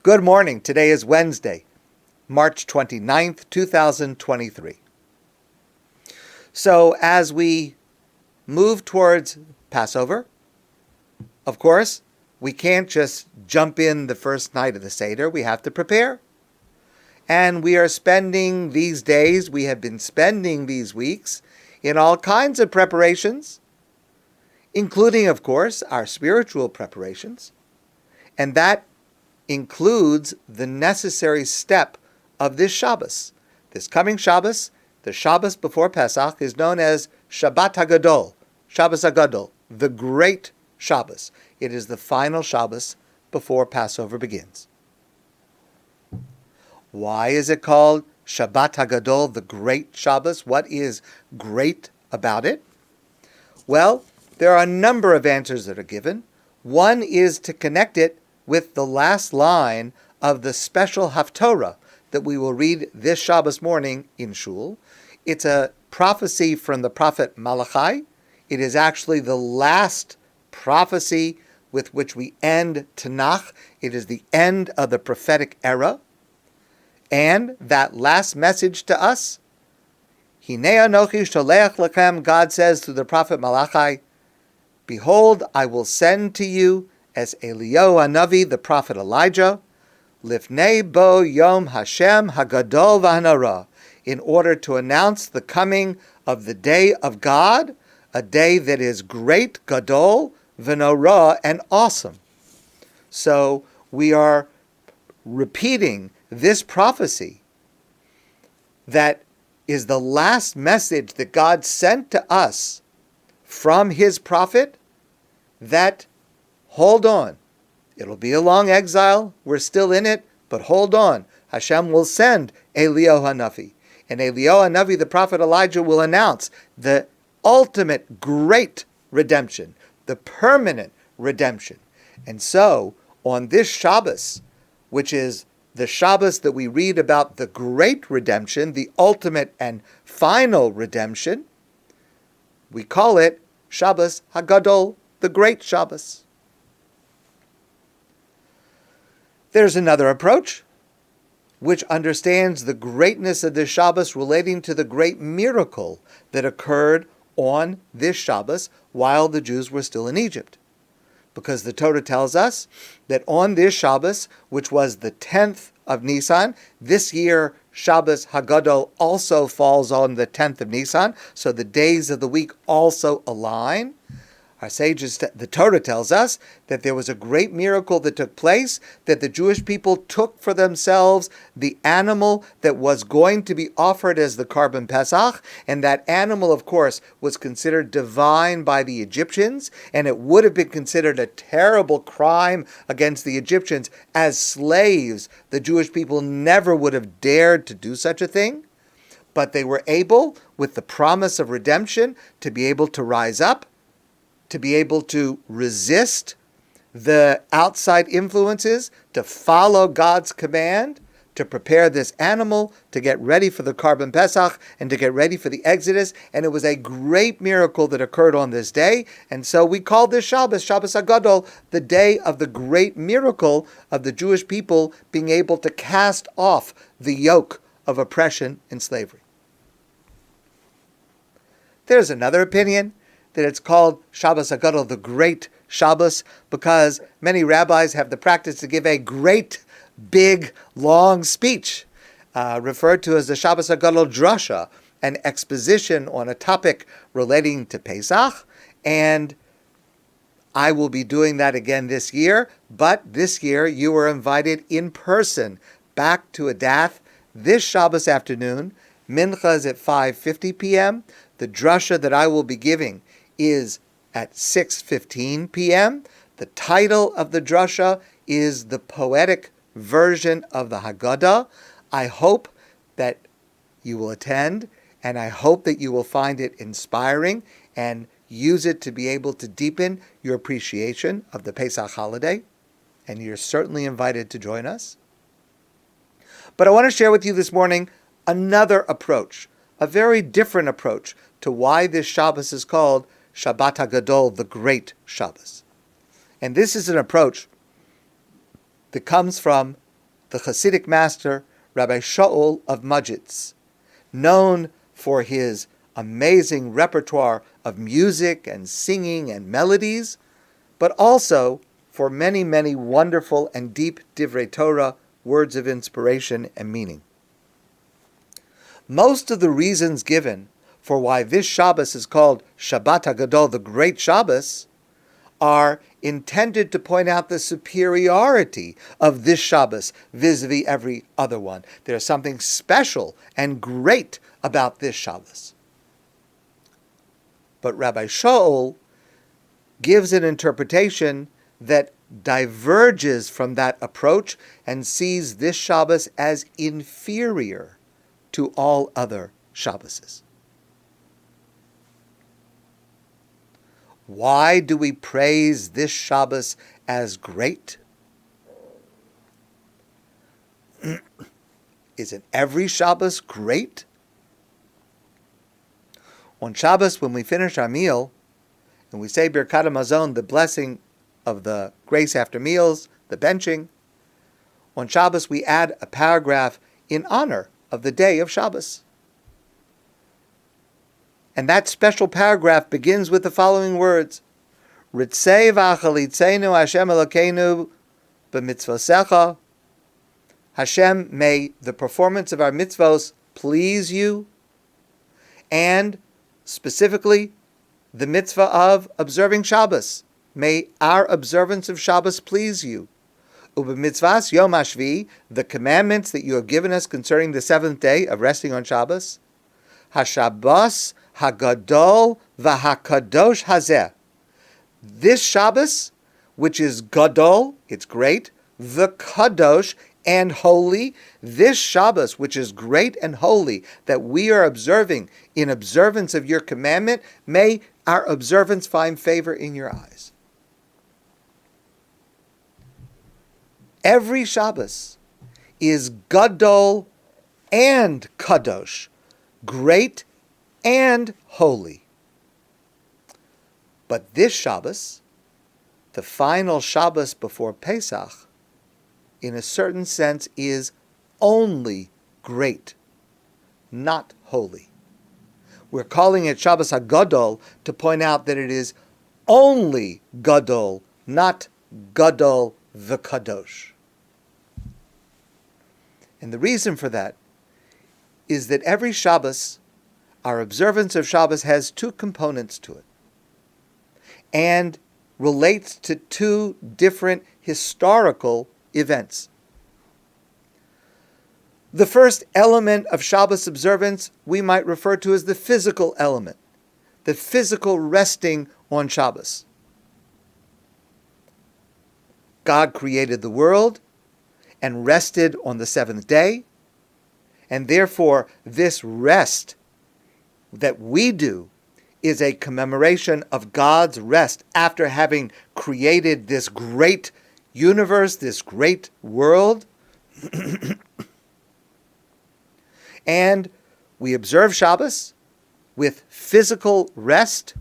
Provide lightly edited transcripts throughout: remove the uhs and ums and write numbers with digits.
Good morning. Today is Wednesday, March 29th, 2023. So as we move towards Passover, of course, we can't just jump in the first night of the Seder. We have to prepare. And we are spending these days, we have been spending these weeks in all kinds of preparations, including, of course, our spiritual preparations. And that includes the necessary step of this Shabbos. This coming Shabbos, the Shabbos before Pesach, is known as Shabbat HaGadol, Shabbos HaGadol, the Great Shabbos. It is the final Shabbos before Passover begins. Why is it called Shabbat HaGadol, the Great Shabbos? What is great about it? Well, there are a number of answers that are given. One is to connect it with the last line of the special Haftorah that we will read this Shabbos morning in Shul. It's a prophecy from the prophet Malachi. It is actually the last prophecy with which we end Tanakh. It is the end of the prophetic era. And that last message to us, Hinei Anochi Sholeach Lechem, God says through the prophet Malachi, behold, I will send to you as Eliyahu Hanavi, the prophet Elijah, Lifnei bo Yom Hashem Hagadol V'Hanara, in order to announce the coming of the day of God, a day that is great, Gadol, V'Nora, and awesome. So we are repeating this prophecy that is the last message that God sent to us from his prophet, that hold on. It'll be a long exile. We're still in it, but hold on. Hashem will send Eliyahu Hanavi. And Eliyahu Hanavi, the prophet Elijah, will announce the ultimate great redemption, the permanent redemption. And so, on this Shabbos, which is the Shabbos that we read about the great redemption, the ultimate and final redemption, we call it Shabbos HaGadol, the Great Shabbos. There's another approach, which understands the greatness of this Shabbos relating to the great miracle that occurred on this Shabbos while the Jews were still in Egypt. Because the Torah tells us that on this Shabbos, which was the 10th of Nisan, this year Shabbos HaGadol also falls on the 10th of Nisan, so the days of the week also align. Our sages, the Torah tells us that there was a great miracle that took place, that the Jewish people took for themselves the animal that was going to be offered as the Karban Pesach, and that animal, of course, was considered divine by the Egyptians, and it would have been considered a terrible crime against the Egyptians. As slaves, the Jewish people never would have dared to do such a thing, but they were able, with the promise of redemption, to be able to rise up, to be able to resist the outside influences, to follow God's command, to prepare this animal, to get ready for the Karban Pesach, and to get ready for the Exodus. And it was a great miracle that occurred on this day. And so we call this Shabbos, Shabbos HaGadol, the day of the great miracle of the Jewish people being able to cast off the yoke of oppression and slavery. There's another opinion that it's called Shabbos HaGadol, the Great Shabbos, because many rabbis have the practice to give a great, big, long speech, referred to as the Shabbos HaGadol drasha, an exposition on a topic relating to Pesach, and I will be doing that again this year, but this year you are invited in person back to ADATH this Shabbos afternoon. Mincha is at 5:50 p.m. The drasha that I will be giving is at 6:15 p.m. The title of the drasha is the poetic version of the Haggadah. I hope that you will attend, and I hope that you will find it inspiring and use it to be able to deepen your appreciation of the Pesach holiday. And you're certainly invited to join us. But I want to share with you this morning another approach, a very different approach to why this Shabbos is called Shabbat HaGadol, the Great Shabbos. And this is an approach that comes from the Hasidic master Rabbi Shaul of Majitz, known for his amazing repertoire of music and singing and melodies, but also for many, many wonderful and deep divrei Torah, words of inspiration and meaning. Most of the reasons given for why this Shabbos is called Shabbat HaGadol, the Great Shabbos, are intended to point out the superiority of this Shabbos vis-a-vis every other one. There's something special and great about this Shabbos. But Rabbi Shaul gives an interpretation that diverges from that approach and sees this Shabbos as inferior to all other Shabboses. Why do we praise this Shabbos as great? Isn't every Shabbos great? On Shabbos, when we finish our meal, and we say Birkat HaMazon, the blessing of the grace after meals, the benching, on Shabbos we add a paragraph in honor of the day of Shabbos. And that special paragraph begins with the following words: Ritzei v'achalitzenu Hashem Elokeinu b'mitzvosecha. Hashem, may the performance of our mitzvos please you, and specifically the mitzvah of observing Shabbos. May our observance of Shabbos please you. Ubemitzvas Yom HaShvi, the commandments that you have given us concerning the seventh day of resting on Shabbos. HaShabbos HaGadol VaHaKadosh Hazeh. This Shabbos, which is Gadol, it's great, the Kadosh, and holy, this Shabbos, which is great and holy, that we are observing in observance of your commandment, may our observance find favor in your eyes. Every Shabbos is Gadol and Kadosh, great and holy. But this Shabbos, the final Shabbos before Pesach, in a certain sense is only great, not holy. We're calling it Shabbos HaGadol to point out that it is only Gadol, not Gadol the Kadosh. And the reason for that is that every Shabbos, our observance of Shabbos has two components to it and relates to two different historical events. The first element of Shabbos observance we might refer to as the physical element, the physical resting on Shabbos. God created the world and rested on the seventh day, and therefore this rest that we do is a commemoration of God's rest after having created this great universe, this great world. And we observe Shabbos with physical rest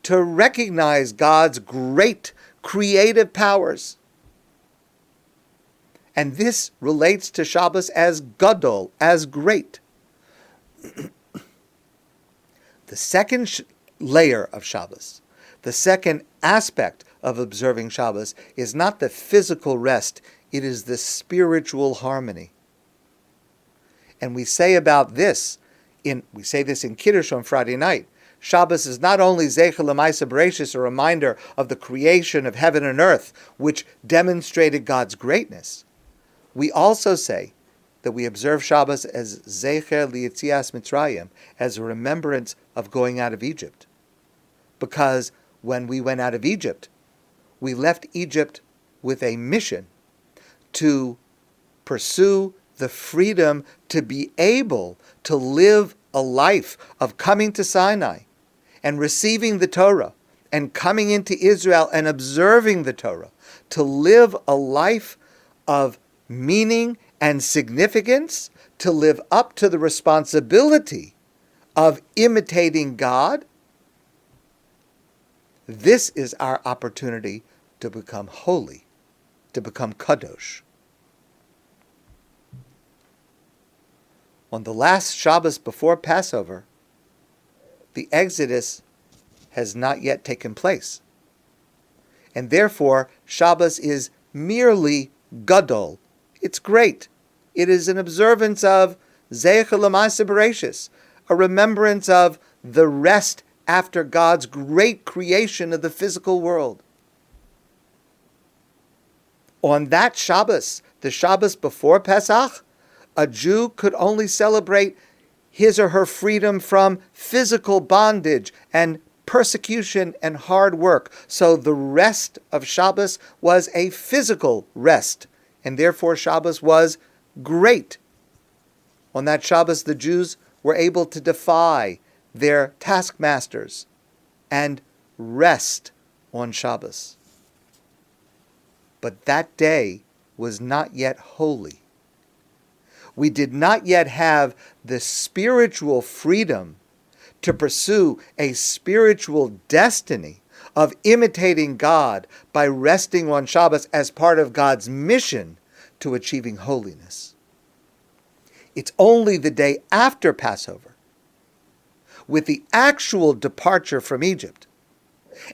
to recognize God's great creative powers. And this relates to Shabbos as Gadol, as great. The second layer of Shabbos, the second aspect of observing Shabbos, is not the physical rest, it is the spiritual harmony. And we say about this, we say this in Kiddush on Friday night. Shabbos is not only Zecher L'Maisa Bereshis, a reminder of the creation of heaven and earth, which demonstrated God's greatness. We also say that we observe Shabbos as Zecher L'Yetzias Mitzrayim, as a remembrance of going out of Egypt. Because when we went out of Egypt, we left Egypt with a mission to pursue the freedom to be able to live a life of coming to Sinai and receiving the Torah and coming into Israel and observing the Torah, to live a life of meaning and significance, to live up to the responsibility of imitating God. This is our opportunity to become holy, to become kadosh. On the last Shabbos before Passover, the Exodus has not yet taken place. And therefore, Shabbos is merely gadol. It's great. It is an observance of Zeicha L'Maaseh Bereshis, a remembrance of the rest after God's great creation of the physical world. On that Shabbos, the Shabbos before Pesach, a Jew could only celebrate his or her freedom from physical bondage and persecution and hard work. So the rest of Shabbos was a physical rest, and therefore Shabbos was great. On that Shabbos, the Jews were able to defy their taskmasters and rest on Shabbos. But that day was not yet holy. We did not yet have the spiritual freedom to pursue a spiritual destiny of imitating God by resting on Shabbos as part of God's mission to achieving holiness. It's only the day after Passover, with the actual departure from Egypt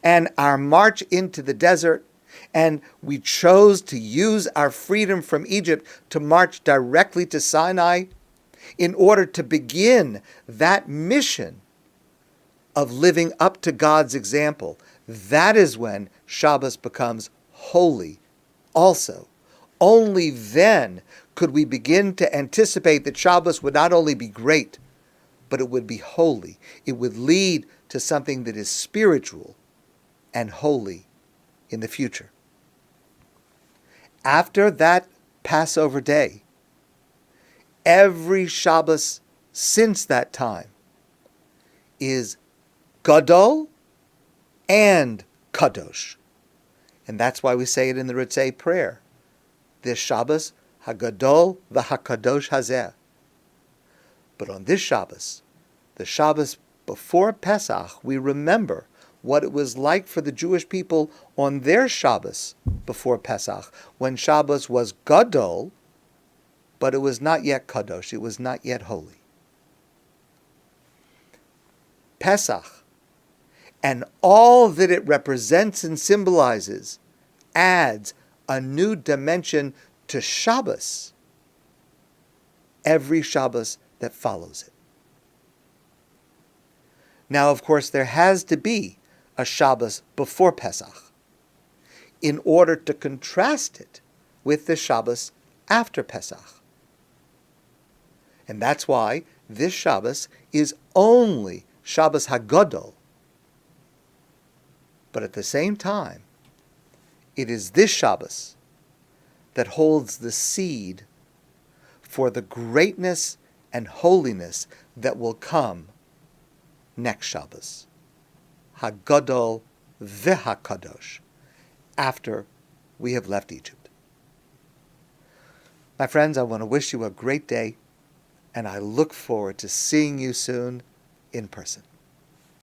and our march into the desert, and we chose to use our freedom from Egypt to march directly to Sinai in order to begin that mission of living up to God's example. That is when Shabbos becomes holy also. Only then could we begin to anticipate that Shabbos would not only be great, but it would be holy. It would lead to something that is spiritual and holy in the future. After that Passover day, every Shabbos since that time is Gadol and Kadosh. And that's why we say it in the Ritzei prayer. This Shabbos, HaGadol v'HaKadosh Hazeh. But on this Shabbos, the Shabbos before Pesach, we remember what it was like for the Jewish people on their Shabbos before Pesach, when Shabbos was Gadol, but it was not yet Kadosh, it was not yet holy. Pesach, and all that it represents and symbolizes, adds a new dimension to Shabbos, every Shabbos that follows it. Now, of course, there has to be a Shabbos before Pesach in order to contrast it with the Shabbos after Pesach. And that's why this Shabbos is only Shabbos HaGadol. But at the same time, it is this Shabbos that holds the seed for the greatness and holiness that will come next Shabbos, HaGadol v'HaKadosh, after we have left Egypt. My friends, I want to wish you a great day, and I look forward to seeing you soon in person.